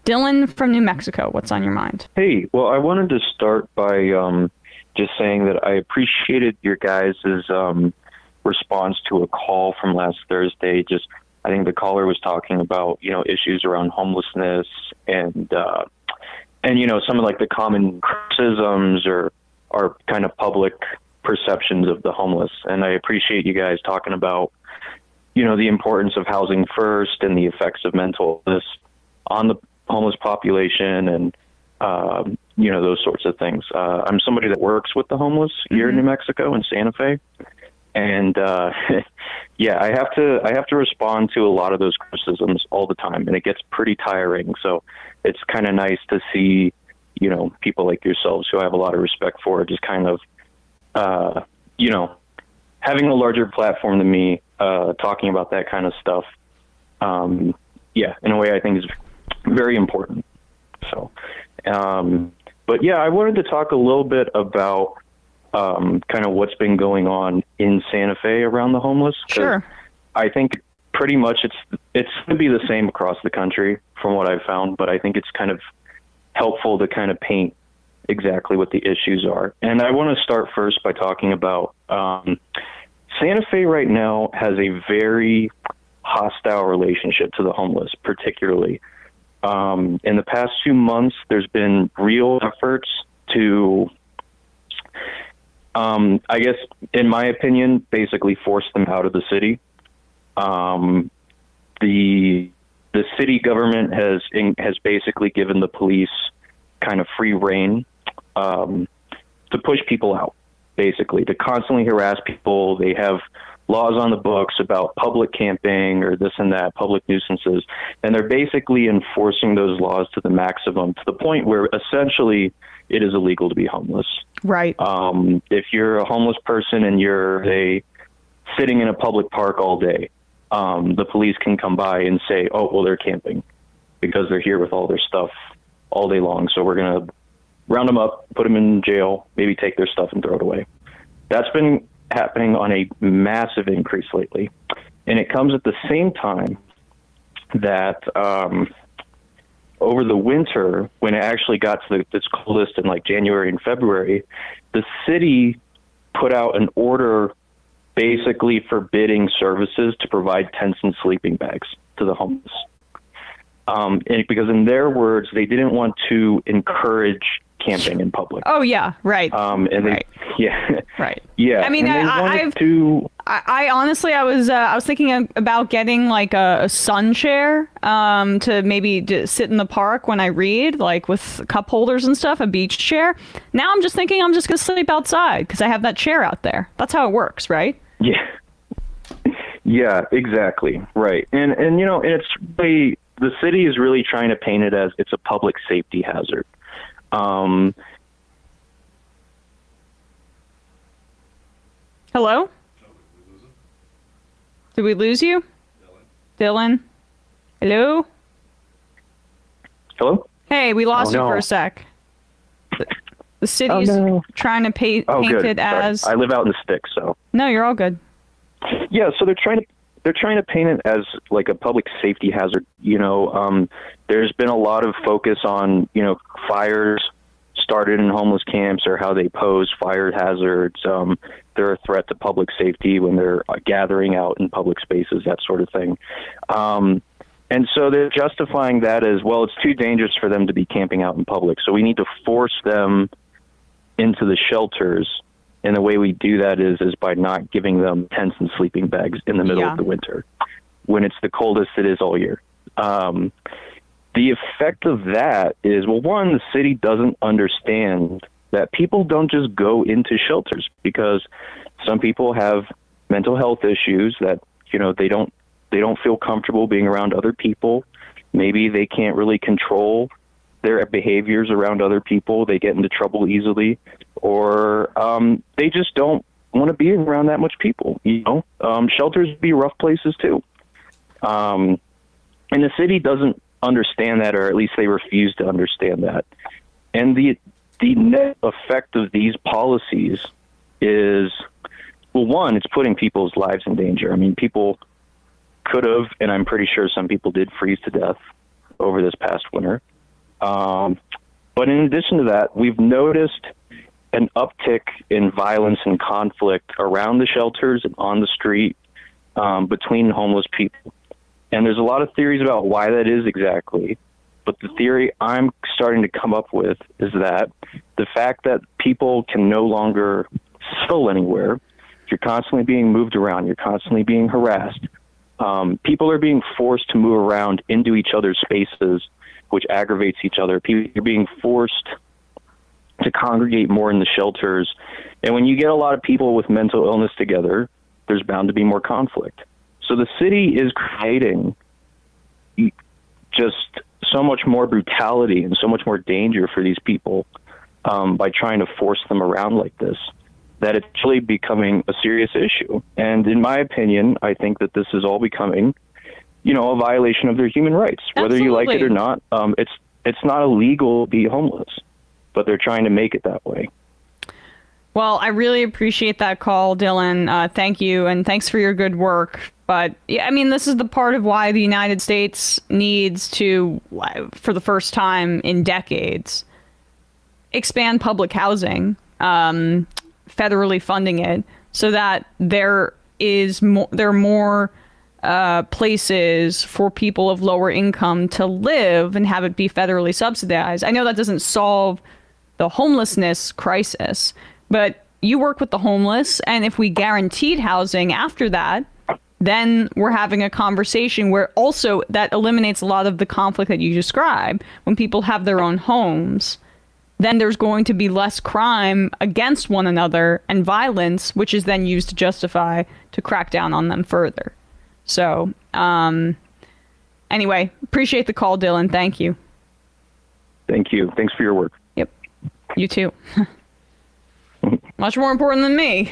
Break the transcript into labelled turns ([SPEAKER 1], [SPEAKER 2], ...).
[SPEAKER 1] Dylan from New Mexico, what's on your mind?
[SPEAKER 2] Hey, well, I wanted to start by just saying that I appreciated your guys' response to a call from last Thursday. Just, I think the caller was talking about, issues around homelessness and some of like the common criticisms or kind of public perceptions of the homeless. And I appreciate you guys talking about, the importance of housing first and the effects of mental illness on the homeless population and, those sorts of things. I'm somebody that works with the homeless here in New Mexico in Santa Fe. And, yeah, I have to respond to a lot of those criticisms all the time, and it gets pretty tiring. So it's kind of nice to see, people like yourselves who I have a lot of respect for, just kind of, having a larger platform than me, talking about that kind of stuff. Yeah, in a way I think is very important. So, but yeah, I wanted to talk a little bit about kind of what's been going on in Santa Fe around the homeless.
[SPEAKER 1] Sure.
[SPEAKER 2] I think pretty much it's going to be the same across the country from what I've found, but I think it's kind of helpful to kind of paint exactly what the issues are. And I want to start first by talking about Santa Fe right now has a very hostile relationship to the homeless, particularly. In the past few months, there's been real efforts to, I guess, in my opinion, basically force them out of the city. The city government has basically given the police kind of free rein to push people out, basically, to constantly harass people. They have laws on the books about public camping or this and that, public nuisances, and they're basically enforcing those laws to the maximum, to the point where essentially it is illegal to be homeless.
[SPEAKER 1] Right.
[SPEAKER 2] If you're a homeless person and you're sitting in a public park all day, the police can come by and say, oh, well, they're camping because they're here with all their stuff all day long. So we're going to round them up, put them in jail, maybe take their stuff and throw it away. That's been happening on a massive increase lately. And it comes at the same time that over the winter, when it actually got to its coldest in like January and February, the city put out an order basically forbidding services to provide tents and sleeping bags to the homeless. And because in their words, they didn't want to encourage camping in public.
[SPEAKER 1] Oh yeah, right.
[SPEAKER 2] And they,
[SPEAKER 1] right.
[SPEAKER 2] Yeah,
[SPEAKER 1] right.
[SPEAKER 2] Yeah.
[SPEAKER 1] I mean, I honestly, I was thinking about getting like a sun chair, to maybe just sit in the park when I read, like with cup holders and stuff, a beach chair. Now I'm just thinking I'm just gonna sleep outside because I have that chair out there. That's how it works, right?
[SPEAKER 2] Yeah. Yeah, exactly. Right. And it's really, the city is really trying to paint it as it's a public safety hazard.
[SPEAKER 1] Hello? Did we lose you? Dylan? Hello?
[SPEAKER 2] Hello?
[SPEAKER 1] Hey, we lost you for a sec. The city's trying to paint it as...
[SPEAKER 2] I live out in the sticks, so...
[SPEAKER 1] No, you're all good.
[SPEAKER 2] Yeah, so they're trying to paint it as like a public safety hazard. There's been a lot of focus on, fires started in homeless camps or how they pose fire hazards. They're a threat to public safety when they're gathering out in public spaces, that sort of thing. And so they're justifying that as, well, it's too dangerous for them to be camping out in public, so we need to force them into the shelters. And the way we do that is by not giving them tents and sleeping bags in the middle of the winter, when it's the coldest it is all year. The effect of that is, well, one, the city doesn't understand that people don't just go into shelters, because some people have mental health issues that, they don't feel comfortable being around other people. Maybe they can't really control their behaviors around other people. They get into trouble easily, or they just don't want to be around that much people. Shelters be rough places too. And the city doesn't understand that, or at least they refuse to understand that. And the net effect of these policies is, well, one, it's putting people's lives in danger. I mean, people could have, and I'm pretty sure some people did, freeze to death over this past winter. But in addition to that, we've noticed an uptick in violence and conflict around the shelters and on the street between homeless people. And there's a lot of theories about why that is exactly. But the theory I'm starting to come up with is that the fact that people can no longer settle anywhere, you're constantly being moved around, you're constantly being harassed. People are being forced to move around into each other's spaces, which aggravates each other. People are being forced to congregate more in the shelters. And when you get a lot of people with mental illness together, there's bound to be more conflict. So the city is creating just so much more brutality and so much more danger for these people by trying to force them around like this, that it's really becoming a serious issue. And in my opinion, I think that this is all becoming, a violation of their human rights, whether you like it or not. It's not illegal to be homeless, but they're trying to make it that way.
[SPEAKER 1] Well, I really appreciate that call, Dylan. Thank you, and thanks for your good work. But, yeah, I mean, this is the part of why the United States needs to, for the first time in decades, expand public housing, federally funding it, so that there are more places for people of lower income to live and have it be federally subsidized. I know that doesn't solve the homelessness crisis, but you work with the homeless, and if we guaranteed housing after that, then we're having a conversation where also that eliminates a lot of the conflict that you describe. When people have their own homes, then there's going to be less crime against one another and violence, which is then used to justify to crack down on them further. So, anyway, appreciate the call, Dylan. Thank you.
[SPEAKER 2] Thank you. Thanks for your work.
[SPEAKER 1] Yep. You too. Much more important than me.